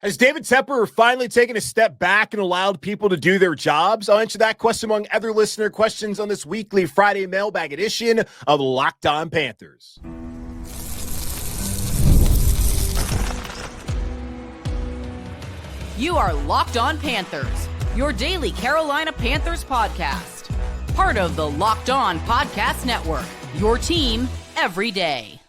Has David Tepper finally taken a step back and allowed people to do their jobs? I'll answer that question among other listener questions on this weekly Friday mailbag edition of Locked On Panthers. You are Locked On Panthers, your daily Carolina Panthers podcast. Part of the Locked On Podcast Network, your team every day.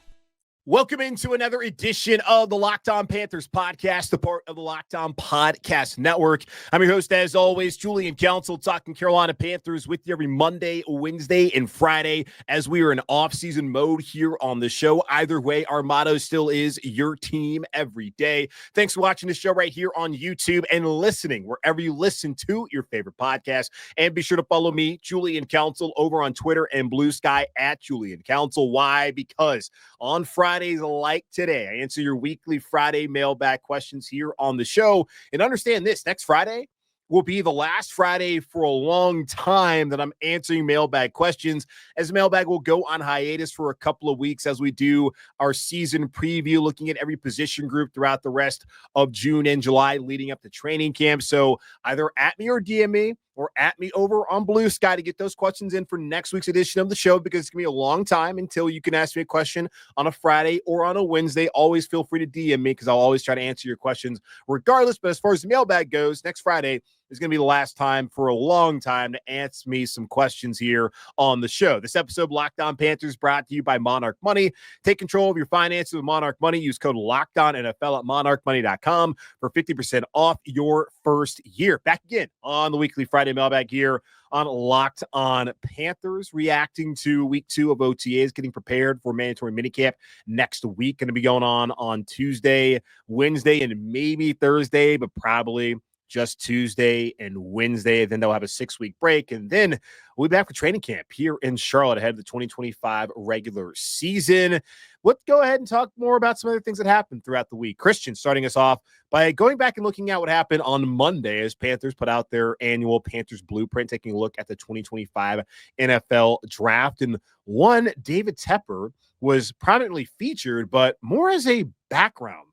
Welcome into another edition of the Locked On Panthers podcast, the part of the Locked On Podcast Network. I'm your host, as always, Julian Council, talking Carolina Panthers with you every Monday, Wednesday, and Friday as we are in off-season mode here on the show. Either way, our motto still is your team every day. Thanks for watching the show right here on YouTube and listening wherever you listen to your favorite podcast. And be sure to follow me, Julian Council, over on Twitter and Blue Sky at Julian Council. Why? Because on Fridays like today, I answer your weekly Friday mailbag questions here on the show. And understand this, next Friday will be the last Friday for a long time that I'm answering mailbag questions, as mailbag will go on hiatus for a couple of weeks as we do our season preview, looking at every position group throughout the rest of June and July leading up to training camp. So either at me or DM me, or at me over on Blue Sky to get those questions in for next week's edition of the show, because it's going to be a long time until you can ask me a question on a Friday or on a Wednesday. Always feel free to DM me because I'll always try to answer your questions regardless. But as far as the mailbag goes, next Friday is going to be the last time for a long time to answer me some questions here on the show. This episode of Locked On Panthers brought to you by Monarch Money. Take control of your finances with Monarch Money. Use code LOCKEDONNFL at monarchmoney.com for 50% off your first year. Back again on the weekly Friday mailbag here on Locked On Panthers, reacting to week 2 of OTAs, getting prepared for mandatory minicamp next week. Going to be going on Tuesday, Wednesday, and maybe Thursday, but probably just Tuesday and Wednesday. Then they'll have a 6-week break, and then we'll be back for training camp here in Charlotte ahead of the 2025 regular season. Let's go ahead and talk more about some other things that happened throughout the week. Christian starting us off by going back and looking at what happened on Monday as Panthers put out their annual Panthers Blueprint, taking a look at the 2025 NFL Draft. And one, David Tepper was prominently featured, but more as a background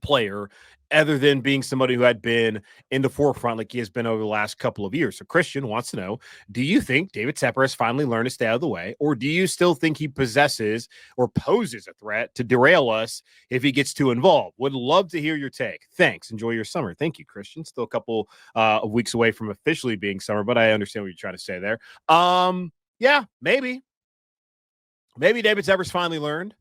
player other than being somebody who had been in the forefront like he has been over the last couple of years. So Christian wants to know, do you think David Tepper has finally learned to stay out of the way, or do you still think he possesses or poses a threat to derail us if he gets too involved? Would love to hear your take. Thanks. Enjoy your summer. Thank you, Christian. Still a couple of weeks away from officially being summer, but I understand what you're trying to say there. Yeah, maybe David Tepper's finally learned.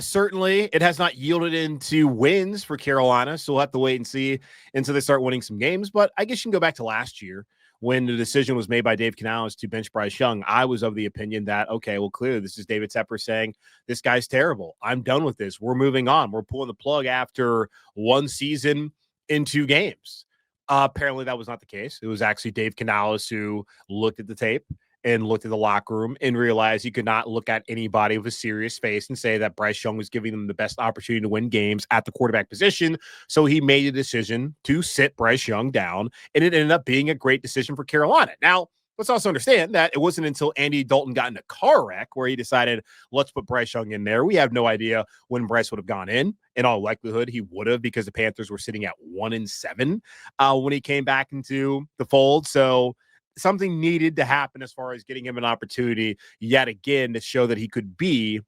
Certainly, it has not yielded into wins for Carolina, so we'll have to wait and see until they start winning some games. But I guess you can go back to last year when the decision was made by Dave Canales to bench Bryce Young. I was of the opinion that, okay, well, clearly this is David Tepper saying, this guy's terrible. I'm done with this. We're moving on. We're pulling the plug after one season in 2 games. Apparently, that was not the case. It was actually Dave Canales who looked at the tape and looked at the locker room and realized he could not look at anybody with a serious face and say that Bryce Young was giving them the best opportunity to win games at the quarterback position. So he made a decision to sit Bryce Young down, and it ended up being a great decision for Carolina. Now, let's also understand that it wasn't until Andy Dalton got in a car wreck where he decided, let's put Bryce Young in there. We have no idea when Bryce would have gone in. In all likelihood, he would have, because the Panthers were sitting at 1-7 when he came back into the fold. So something needed to happen as far as getting him an opportunity yet again to show that he could be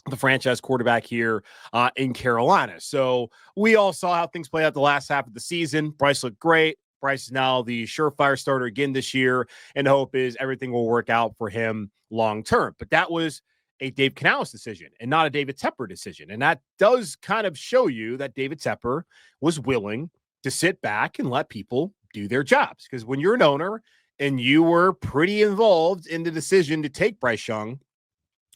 the franchise quarterback here in Carolina. So we all saw how things played out the last half of the season. Bryce looked great. Bryce is now the surefire starter again this year, and the hope is everything will work out for him long term. But that was a Dave Canales decision and not a David Tepper decision. And that does kind of show you that David Tepper was willing to sit back and let people do their jobs. Because when you're an owner and you were pretty involved in the decision to take Bryce Young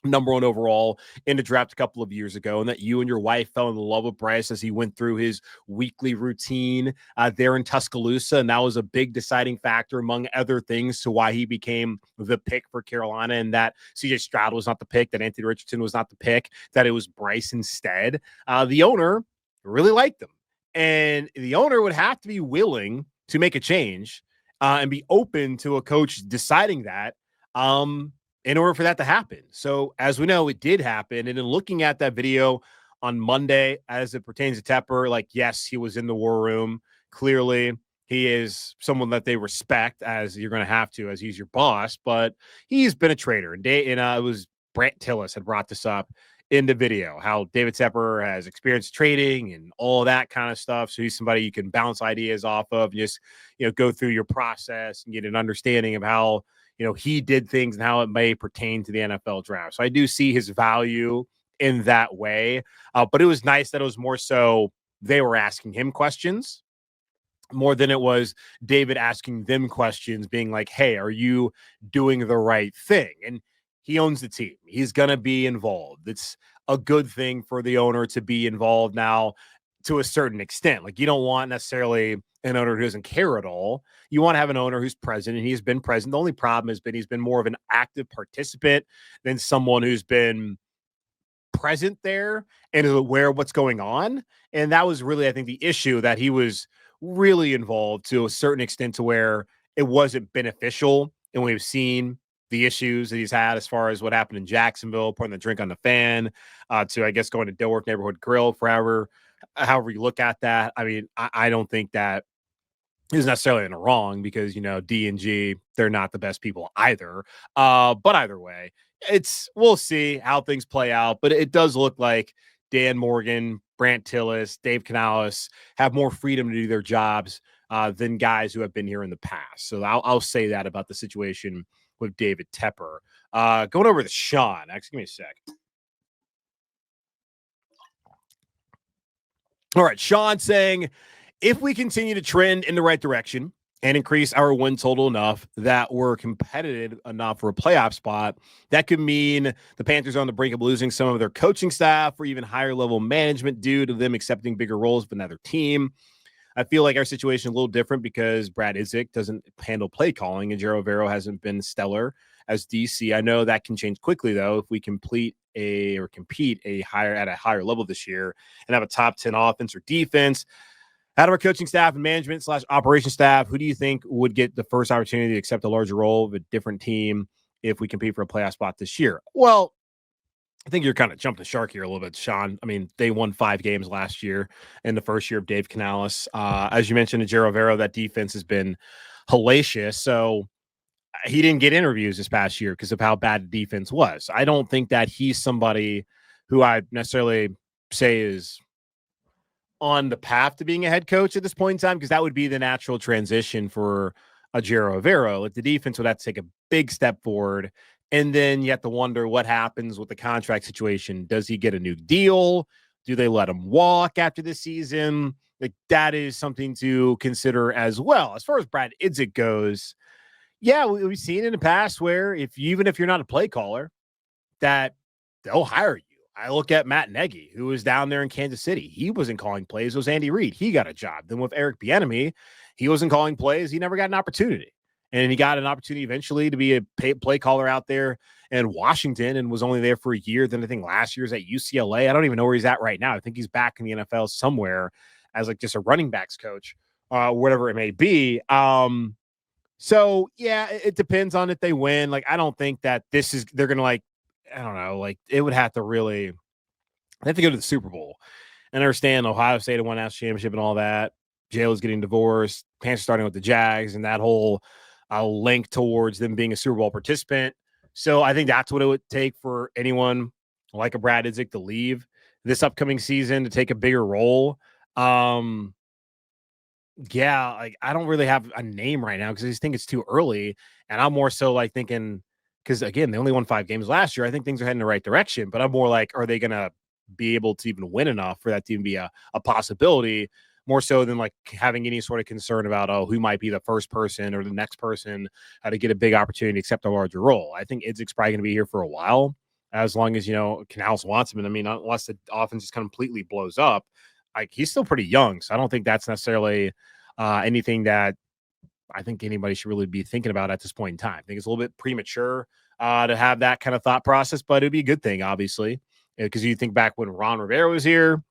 number 1 overall in the draft a couple of years ago, and that you and your wife fell in love with Bryce as he went through his weekly routine there in Tuscaloosa. And that was a big deciding factor, among other things, to why he became the pick for Carolina, and that CJ Stroud was not the pick, that Anthony Richardson was not the pick, that it was Bryce instead. The owner really liked him, and the owner would have to be willing to make a change and be open to a coach deciding that in order for that to happen. So as we know, it did happen. And in looking at that video on Monday as it pertains to Tepper. Like, yes, he was in the war room. Clearly, he is someone that they respect, as you're going to have to, as he's your boss, but he's been a traitor. And it was Brant Tillis had brought this up in the video, how David Tepper has experience trading and all that kind of stuff. So he's somebody you can bounce ideas off of, and just, go through your process and get an understanding of how, he did things and how it may pertain to the NFL draft. So I do see his value in that way. But it was nice that it was more so they were asking him questions more than it was David asking them questions, being like, hey, are you doing the right thing? And he owns the team. He's going to be involved. It's a good thing for the owner to be involved now to a certain extent. Like, you don't want necessarily an owner who doesn't care at all. You want to have an owner who's present, and he's been present. The only problem has been he's been more of an active participant than someone who's been present there and is aware of what's going on. And that was really, I think, the issue, that he was really involved to a certain extent to where it wasn't beneficial. And we've seen the issues that he's had as far as what happened in Jacksonville, putting the drink on the fan, to, I guess, going to Dilworth Neighborhood Grill forever. However you look at that, I mean, I don't think that is necessarily in the wrong, because, D&G, they're not the best people either. But either way, we'll see how things play out. But it does look like Dan Morgan, Brant Tillis, Dave Canales have more freedom to do their jobs than guys who have been here in the past. So I'll say that about the situation with David Tepper. Going over to Sean. Actually, give me a sec. All right, Sean saying, if we continue to trend in the right direction and increase our win total enough that we're competitive enough for a playoff spot, that could mean the Panthers are on the brink of losing some of their coaching staff or even higher level management due to them accepting bigger roles with another team. I feel like our situation is a little different because Brad Idzik doesn't handle play calling and Jero Vero hasn't been stellar as DC. I know that can change quickly, though, if we compete at a higher level this year and have a top 10 offense or defense. Out of our coaching staff and management / operation staff, who do you think would get the first opportunity to accept a larger role of a different team if we compete for a playoff spot this year? Well, I think you're kind of jumping the shark here a little bit, Sean. I mean, they won 5 games last year in the first year of Dave Canales. As you mentioned, Jero Vero, that defense has been hellacious. So he didn't get interviews this past year because of how bad the defense was. I don't think that he's somebody who I necessarily say is on the path to being a head coach at this point in time, because that would be the natural transition for a Jero Vero. Like, the defense would have to take a big step forward. And then you have to wonder what happens with the contract situation. Does he get a new deal? Do they let him walk after the season? Like, that is something to consider as well. As far as Brad Idzik goes, yeah, we've seen in the past where even if you're not a play caller, that they'll hire you. I look at Matt Nagy, who was down there in Kansas City. He wasn't calling plays. It was Andy Reid. He got a job. Then with Eric Bieniemy, he wasn't calling plays. He never got an opportunity. And he got an opportunity eventually to be a play caller out there in Washington and was only there for a year. Then I think last year's at UCLA. I don't even know where he's at right now. I think he's back in the NFL somewhere as like just a running backs coach, whatever it may be. So, yeah, it depends on if they win. Like, I don't think that they're going to, like, I don't know, like, it would have to really, they have to go to the Super Bowl and understand Ohio State won national championship and all that. Jayla's getting divorced. Panthers starting with the Jags and that whole link towards them being a Super Bowl participant. So I think that's what it would take for anyone like a Brad Idzik to leave this upcoming season to take a bigger role. Yeah, like, I don't really have a name right now because I just think it's too early. And I'm more so like thinking, because again, they only won 5 games last year. I think things are heading in the right direction, but I'm more like, are they going to be able to even win enough for that to even be a possibility, more so than like having any sort of concern about, who might be the first person or the next person to get a big opportunity to accept a larger role. I think Idzik's probably going to be here for a while, as long as, Canales wants him. And I mean, unless the offense just completely blows up, like, he's still pretty young. So I don't think that's necessarily anything that I think anybody should really be thinking about at this point in time. I think it's a little bit premature to have that kind of thought process, but it'd be a good thing, obviously, because you think back when Ron Rivera was here,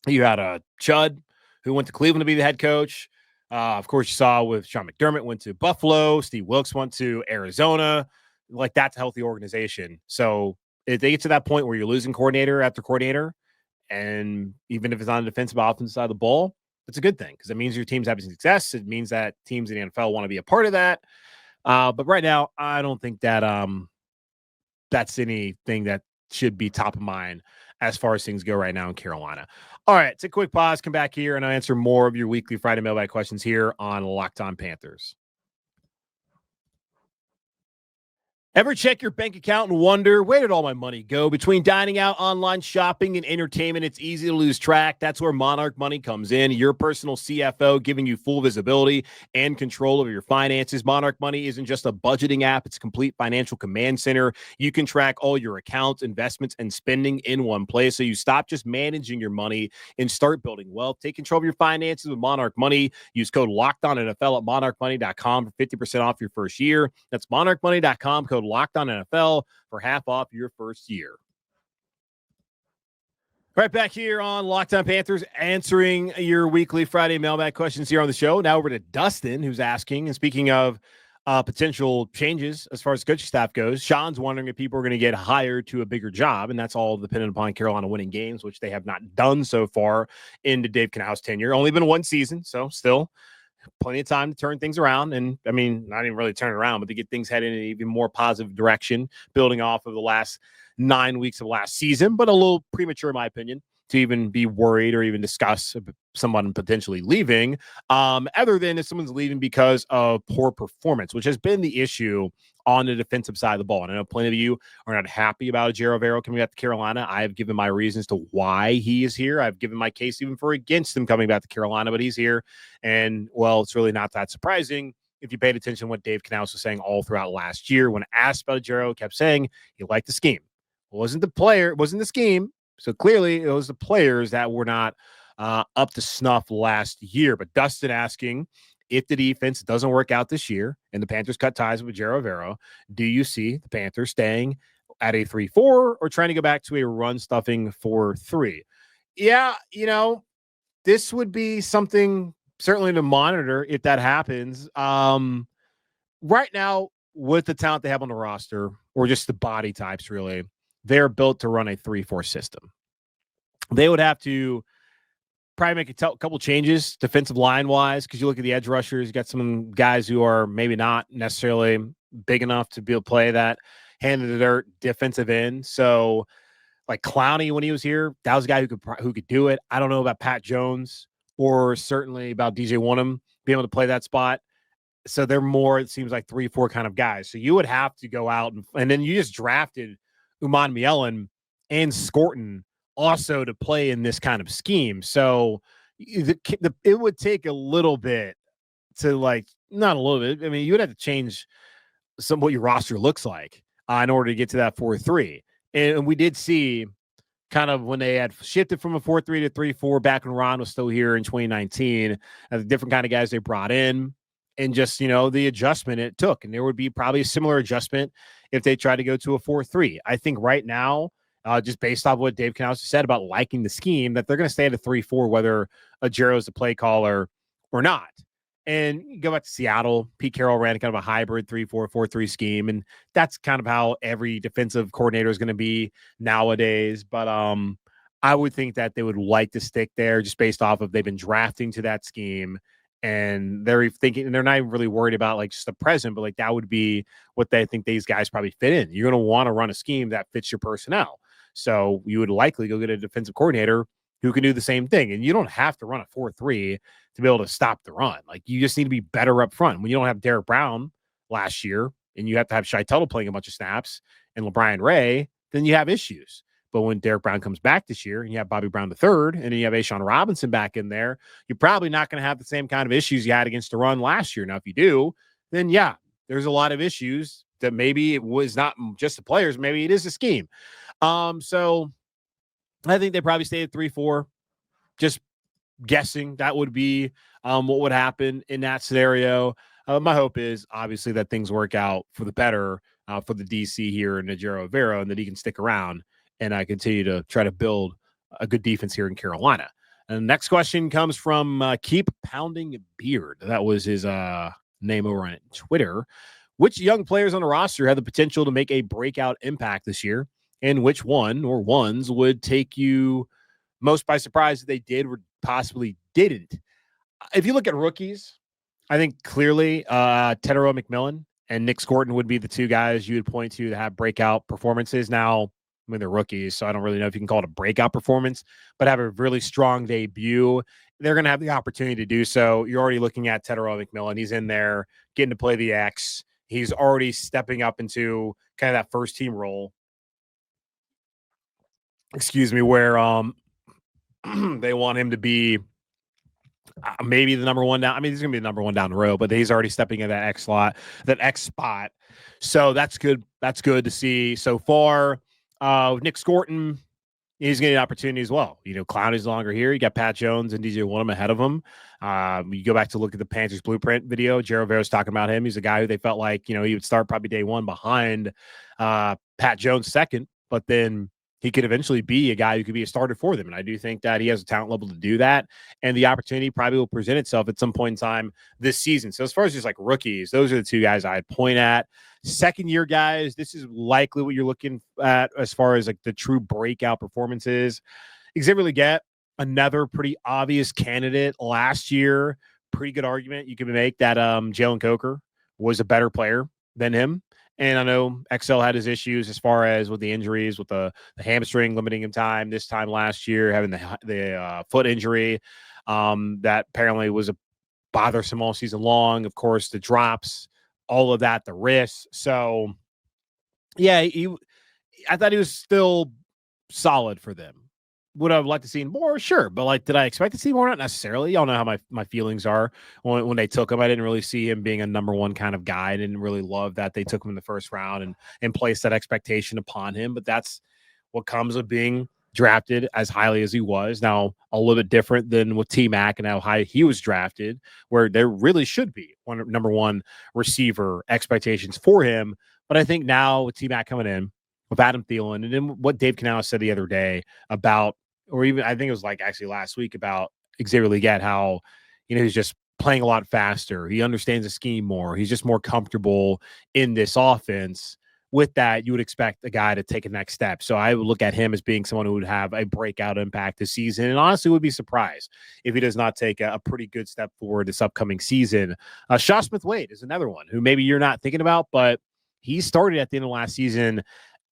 you had a Chud who went to Cleveland to be the head coach. Of course, you saw with Sean McDermott went to Buffalo. Steve Wilkes went to Arizona. Like, that's a healthy organization. So if they get to that point where you're losing coordinator after coordinator, And even if it's on the defensive offensive side of the ball, it's a good thing because it means your team's having success. It means that teams in the NFL want to be a part of that. But right now, I don't think that that's anything that should be top of mind as far as things go right now in Carolina. All right, it's a quick pause. Come back here and I'll answer more of your weekly Friday mailbag questions here on Locked On Panthers. Ever check your bank account and wonder, where did all my money go? Between dining out, online shopping, and entertainment, it's easy to lose track. That's where Monarch Money comes in, your personal CFO, giving you full visibility and control over your finances. Monarch Money isn't just a budgeting app. It's a complete financial command center. You can track all your accounts, investments, and spending in one place, so you stop just managing your money and start building wealth. Take control of your finances with Monarch Money. Use code LOCKEDONNFL at monarchmoney.com for 50% off your first year. That's monarchmoney.com, code Locked On NFL for half off your first year. Right back here on Locked On Panthers, answering your weekly Friday mailbag questions here on the show. Now over to Dustin, who's asking, and speaking of potential changes as far as coaching staff goes, Sean's wondering if people are going to get hired to a bigger job, and that's all dependent upon Carolina winning games, which they have not done so far into Dave Canales' tenure. Only been one season, so still plenty of time to turn things around. And I mean, not even really turn it around, but to get things headed in an even more positive direction, building off of the last 9 weeks of last season, but a little premature, in my opinion, to even be worried or even discuss someone potentially leaving, other than if someone's leaving because of poor performance, which has been the issue on the defensive side of the ball. And I know plenty of you are not happy about Xavier coming back to Carolina. I have given my reasons to why he is here. I've given my case even for against him coming back to Carolina, but he's here. And, well, it's really not that surprising if you paid attention to what Dave Canales was saying all throughout last year. When asked about Xavier, kept saying he liked the scheme. It wasn't the player, it wasn't the scheme. So clearly it was the players that were not up to snuff last year. But Dustin asking, if the defense doesn't work out this year and the Panthers cut ties with Xavier, do you see the Panthers staying at a 3-4 or trying to go back to a run-stuffing 4-3? Yeah, this would be something certainly to monitor if that happens. Right now, with the talent they have on the roster, or just the body types, really, they're built to run a 3-4 system. They would have to probably make a couple changes defensive line-wise, because you look at the edge rushers, you got some guys who are maybe not necessarily big enough to be able to play that hand-in-the-dirt defensive end. So, like Clowney, when he was here, that was a guy who could do it. I don't know about Pat Jones or certainly about DJ Wonnum being able to play that spot. So they're more, it seems like 3-4 kind of guys. So you would have to go out and then you just drafted McMillan and Scorton also to play in this kind of scheme. So it would take a little bit to not a little bit. I mean, you would have to change what your roster looks like in order to get to that 4-3. And we did see kind of when they had shifted from a 4-3 to 3-4 back when Ron was still here in 2019, the different kind of guys they brought in and just, the adjustment it took. And there would be probably a similar adjustment if they tried to go to a 4-3. I think right now, just based off what Dave Canales said about liking the scheme, that they're going to stay at a 3-4, whether Ajero is the play caller or not. And you go back to Seattle, Pete Carroll ran kind of a hybrid 3-4, 4-3 scheme. And that's kind of how every defensive coordinator is going to be nowadays. But I would think that they would like to stick there just based off of they've been drafting to that scheme. And they're thinking, and they're not even really worried about just the present, but that would be what they think these guys probably fit in. You're going to want to run a scheme that fits your personnel. So you would likely go get a defensive coordinator who can do the same thing. And you don't have to run a 4-3 to be able to stop the run. You just need to be better up front. When you don't have Derek Brown last year and you have to have Shai Tuttle playing a bunch of snaps and LeBron Ray, then you have issues. But when Derek Brown comes back this year and you have Bobby Brown III and then you have Ashawn Robinson back in there, you're probably not going to have the same kind of issues you had against the run last year. Now, if you do, then yeah, there's a lot of issues that maybe it was not just the players, maybe it is the scheme. So I think they probably stay at 3-4. Just guessing that would be what would happen in that scenario. My hope is obviously that things work out for the better for the DC here in Najero Vera and that he can stick around and I continue to try to build a good defense here in Carolina. And the next question comes from Keep Pounding Beard. That was his name over on Twitter. Which young players on the roster have the potential to make a breakout impact this year? And which one or ones would take you most by surprise that they did or possibly didn't. If you look at rookies, I think clearly Tetairoa McMillan and Nick Scorton would be the two guys you would point to have breakout performances. Now, I mean, they're rookies, so I don't really know if you can call it a breakout performance, but have a really strong debut. They're going to have the opportunity to do so. You're already looking at Tetairoa McMillan. He's in there getting to play the X. He's already stepping up into kind of that first team role. Excuse me, where they want him to be maybe the number one down. I mean, he's going to be the number one down the road, but he's already stepping in that X slot, that X spot. So that's good. That's good to see so far. Nick Scorton, he's getting an opportunity as well. You know, Clowney's no longer here. You got Pat Jones and DJ Wonnum ahead of him. You go back to look at the Panthers blueprint video. Jared Vero's talking about him. He's a guy who they felt like, you know, he would start probably day one behind Pat Jones second, but then he could eventually be a guy who could be a starter for them. And I do think that he has a talent level to do that. And the opportunity probably will present itself at some point in time this season. So as far as just like rookies, those are the two guys I'd point at. Second year guys, this is likely what you're looking at as far as like the true breakout performances. Xavier Legette, another pretty obvious candidate last year. Pretty good argument you can make that Jalen Coker was a better player than him. And I know XL had his issues as far as with the injuries, with the hamstring limiting him time this time last year, having the foot injury that apparently was a bothersome all season long. Of course, the drops, all of that, the risks. So, yeah, I thought he was still solid for them. Would I have liked to see more? Sure. But like, did I expect to see more? Not necessarily. Y'all know how my feelings are when they took him. I didn't really see him being a number one kind of guy. I didn't really love that they took him in the first round and placed that expectation upon him. But that's what comes of being drafted as highly as he was. Now, a little bit different than with T-Mac and how high he was drafted, where there really should be number one receiver expectations for him. But I think now with T-Mac coming in, with Adam Thielen, and then what Dave Canales said the other day about, or even I think it was like actually last week about Xavier Legette, how, you know, he's just playing a lot faster. He understands the scheme more. He's just more comfortable in this offense. With that, you would expect a guy to take a next step. So I would look at him as being someone who would have a breakout impact this season. And honestly, would be surprised if he does not take a pretty good step forward this upcoming season. Shaw Smith-Wade is another one who maybe you're not thinking about, but he started at the end of last season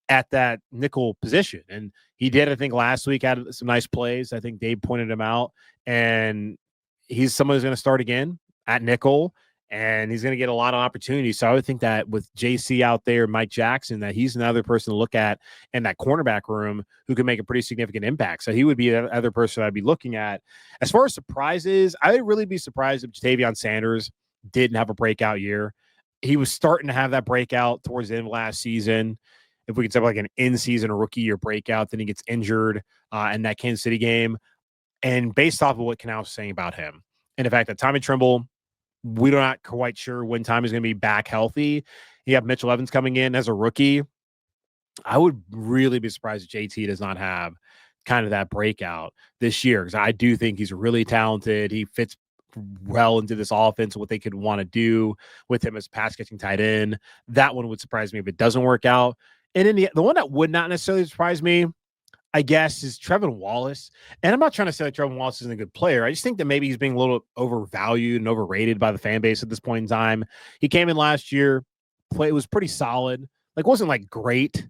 at that nickel position. And he did, I think, last week had some nice plays. I think Dave pointed him out. And he's someone who's going to start again at nickel, and he's going to get a lot of opportunities. So I would think that with JC out there, Mike Jackson, that he's another person to look at in that cornerback room who can make a pretty significant impact. So he would be the other person I'd be looking at. As far as surprises, I would really be surprised if Jatavion Sanders didn't have a breakout year. He was starting to have that breakout towards the end of last season. If we could say like an in-season rookie year breakout, then he gets injured in that Kansas City game. And based off of what Canal was saying about him, and the fact that Tommy Tremble, we're not quite sure when Tommy's going to be back healthy. You have Mitchell Evans coming in as a rookie. I would really be surprised if JT does not have kind of that breakout this year, because I do think he's really talented. He fits well into this offense, what they could want to do with him as pass catching tight end. That one would surprise me if it doesn't work out. And then the one that would not necessarily surprise me, I guess, is Trevin Wallace. And I'm not trying to say that Trevin Wallace isn't a good player. I just think that maybe he's being a little overvalued and overrated by the fan base at this point in time. He came in last year, was pretty solid. Like, wasn't like great.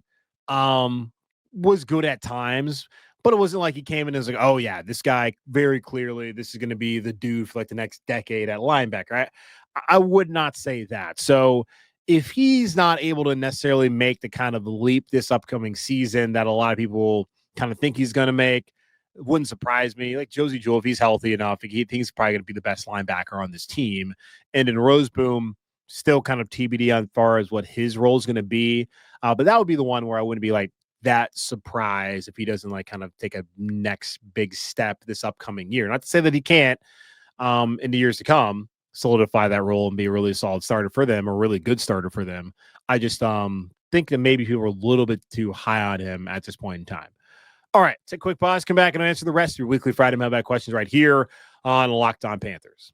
Was good at times, but it wasn't like he came in and was like, oh yeah, this guy very clearly, this is going to be the dude for like the next decade at linebacker. I would not say that. So if he's not able to necessarily make the kind of leap this upcoming season that a lot of people kind of think he's going to make, it wouldn't surprise me. Like Josie Jewell, if he's healthy enough, he thinks he's probably going to be the best linebacker on this team. And in Roseboom, still kind of TBD on far as what his role is going to be. But that would be the one where I wouldn't be like that surprised if he doesn't like kind of take a next big step this upcoming year. Not to say that he can't in the years to come solidify that role and be a really solid starter for them, or a really good starter for them. I just think that maybe people are a little bit too high on him at this point in time. All right, take a quick pause, come back and answer the rest of your weekly Friday Mailbag questions right here on Locked On Panthers.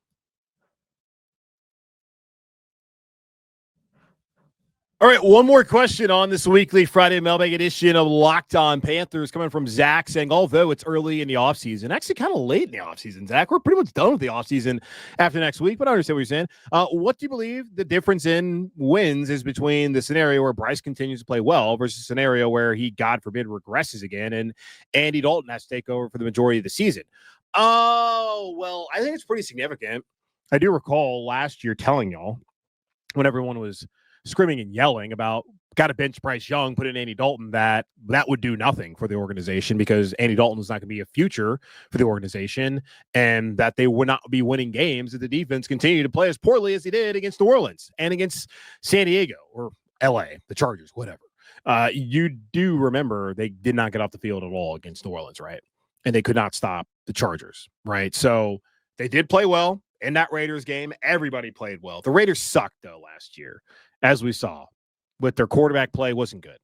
All right, one more question on this weekly Friday Mailbag edition of Locked On Panthers coming from Zach saying, although it's early in the offseason, actually kind of late in the offseason, Zach, we're pretty much done with the offseason after next week, but I understand what you're saying. What do you believe the difference in wins is between the scenario where Bryce continues to play well versus a scenario where he, God forbid, regresses again and Andy Dalton has to take over for the majority of the season? Oh, well, I think it's pretty significant. I do recall last year telling y'all when everyone was screaming and yelling about got to bench Bryce Young, put in Andy Dalton, that would do nothing for the organization because Andy Dalton is not going to be a future for the organization and that they would not be winning games if the defense continued to play as poorly as he did against New Orleans and against San Diego or LA, the Chargers, whatever. You do remember they did not get off the field at all against New Orleans, right? And they could not stop the Chargers, right? So they did play well in that Raiders game. Everybody played well. The Raiders sucked, though, last year, as we saw, with their quarterback play wasn't good.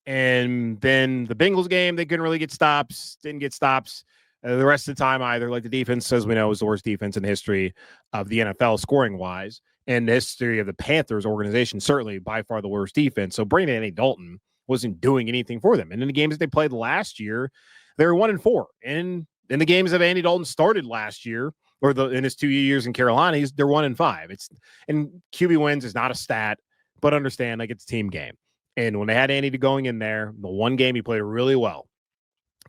And then the Bengals game, they couldn't really get stops, didn't get stops the rest of the time either. Like the defense, as we know, is the worst defense in the history of the NFL scoring-wise, and the history of the Panthers organization, certainly by far the worst defense. So bringing in Andy Dalton wasn't doing anything for them. And in the games that they played last year, they were 1-4. And in the games that Andy Dalton started last year, or in his 2 years in Carolina, they're 1-5. And QB wins is not a stat, but understand, like, it's a team game. And when they had Andy going in there, the one game he played really well,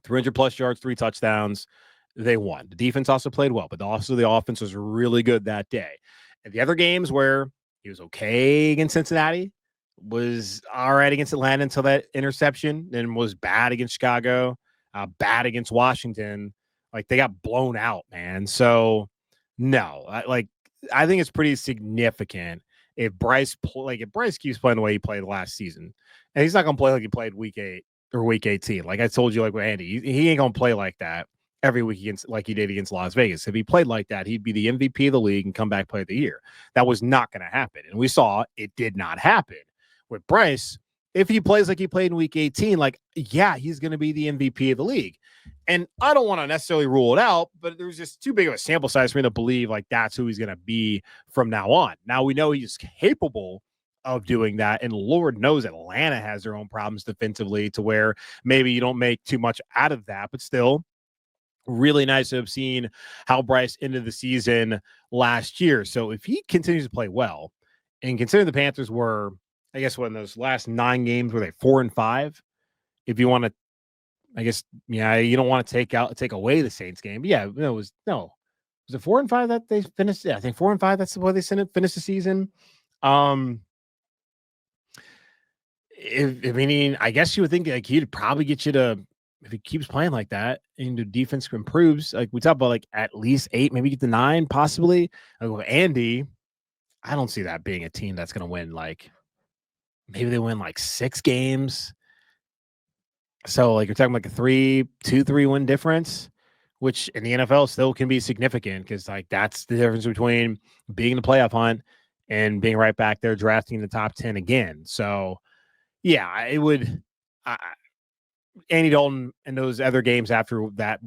300-plus yards, 3 touchdowns, they won. The defense also played well, but also the offense was really good that day. And the other games where he was okay against Cincinnati, was all right against Atlanta until that interception, then was bad against Chicago, bad against Washington. Like, they got blown out, man. So, no, I think it's pretty significant if Bryce keeps playing the way he played last season, and he's not going to play like he played week 8 or week 18. Like I told you, like with Andy, he ain't going to play like that every week against, like he did against Las Vegas. If he played like that, he'd be the MVP of the league and come back play of the year. That was not going to happen. And we saw it did not happen with Bryce. If he plays like he played in week 18, like, yeah, he's going to be the MVP of the league. And I don't want to necessarily rule it out, but there's just too big of a sample size for me to believe like that's who he's going to be from now on. Now we know he's capable of doing that. And Lord knows Atlanta has their own problems defensively to where maybe you don't make too much out of that, but still really nice to have seen how Bryce ended the season last year. So if he continues to play well, and considering the Panthers were, I guess, when those last 9 games were they 4-5? If you want to, I guess, yeah, you don't want to take away the Saints game. But yeah, was it 4-5 that they finished? Yeah, I think 4-5. That's the way they finished the season. I mean, I guess you would think like he'd probably get you to, if he keeps playing like that and the defense improves, like we talk about, like at least 8, maybe get to 9, possibly. Like with Andy, I don't see that being a team that's going to win like. Maybe they win like 6 games. So like you're talking like a 2-3 win difference, which in the NFL still can be significant because like that's the difference between being in the playoff hunt and being right back there drafting in the top 10 again. So yeah, it would. Andy Dalton in those other games after that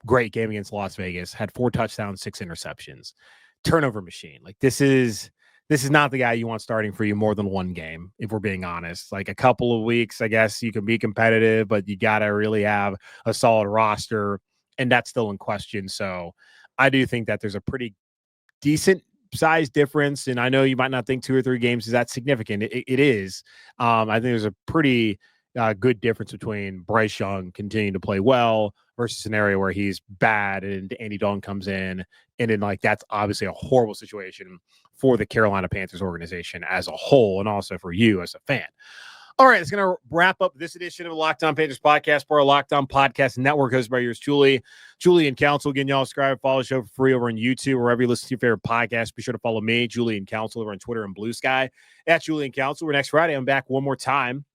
great game against Las Vegas had 4 touchdowns, 6 interceptions, turnover machine. Like this is not the guy you want starting for you more than one game, if we're being honest. Like a couple of weeks, I guess you can be competitive, but you got to really have a solid roster, and that's still in question. So I do think that there's a pretty decent size difference, and I know you might not think 2 or 3 games is that significant. It is. I think there's a pretty good difference between Bryce Young continuing to play well versus a scenario where he's bad and Andy Dalton comes in, and then like that's obviously a horrible situation for the Carolina Panthers organization as a whole, and also for you as a fan. All right, it's going to wrap up this edition of the Locked On Panthers podcast for our Locked On Podcast Network, hosted by yours truly, Julian Council. Again, y'all subscribe, follow the show for free over on YouTube, wherever you listen to your favorite podcast. Be sure to follow me, Julian Council, over on Twitter and Blue Sky, at Julian Council. We're next Friday. I'm back one more time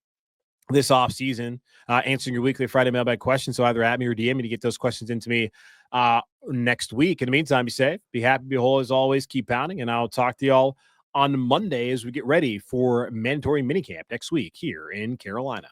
this off season, answering your weekly Friday mailbag questions. So either at me or DM me to get those questions into me next week. In the meantime, be safe, be happy, be whole as always, keep pounding, and I'll talk to y'all on Monday as we get ready for mandatory minicamp next week here in Carolina.